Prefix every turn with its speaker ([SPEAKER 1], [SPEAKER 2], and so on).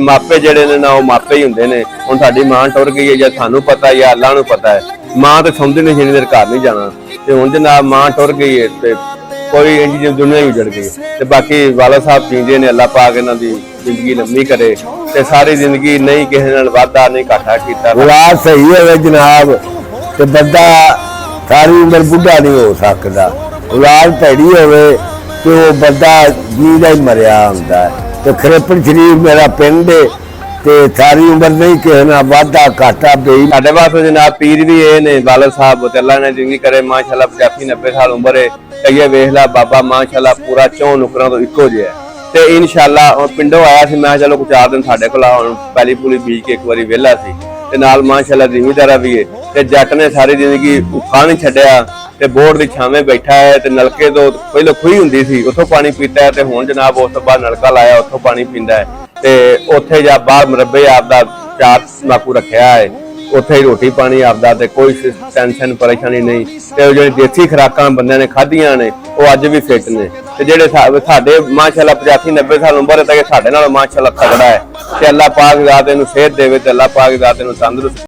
[SPEAKER 1] मापे जिहड़े ने ना वो मापे ही हुंदे ने। हुण साडी मां टुर गई है या सानू पता है या अल्लाह नूं पता है। मां तो सौंदी नहीं जिन्नी देर घर नहीं जाना ते हुण जनाब मां टुर गई है ते कोई इंज दुनिया ही उजड़ गई ते बाकी वाला साहब जींदे ने अल्लाह पाक इन्हां दी जिंदगी लंबी करे ते सारी जिंदगी नहीं किसी नाल वादा नहीं घाटा कीता।
[SPEAKER 2] औलाद सही होवे जनाब ते बंदा सारी उम्र बुढ़ा नहीं हो सकदा। औलाद भैड़ी होवे तो वो बंदा जीदा ही मरिया हुंदा है। तो खरेपन शरीफ मेरा पिंड है ते सारी उम्र नहीं किसी नाल वादा घाटा बेई।
[SPEAKER 1] साडे वास्ते जनाब पीर भी ये ने वाला साहब ते अल्लाह ने जिंदगी करे माशाअल्लाह 85-90 साल उम्र है। कहिए वेख ला बाबा माशाअल्लाह पूरा 4 नुकरां तो इक्को जिहा ते इंशाअल्लाह पिंडों आया सी। मैं चलो 4 दिन साडे कोल हुण पैली पूली बीज के एक बारी वेला सी ते नाल माशाअल्लाह जिमीदारा भी है ते जट ने सारी जिंदगी भुखा नहीं छड्डिया ते बोर्ड दी छावें बैठा है ते नलके तो पहले खुई हुंदी सी उत्थों पानी पीता है ते हुण जनाब उस तो बाद नलका लाया उत्थों पानी पींदा है ते उत्थे जा बाहर मरबे आपदा 4 तंबाकू रखिया है उत्थे ही रोटी पानी आपदा ते कोई टेंशन परेशानी नहीं ते जो देसी खुराकां बंदे ने खाधियां ने वो अज भी फिट ने ते जेहड़े साडे माशाअल्लाह 85-90 साल उम्र है ते साडे नाल माशाअल्लाह तगड़ा है ते अल्लाह पाक ज़ात इहनूं सेहत देवे ते अल्लाह पाक ज़ात इहनूं तंदुरुस्त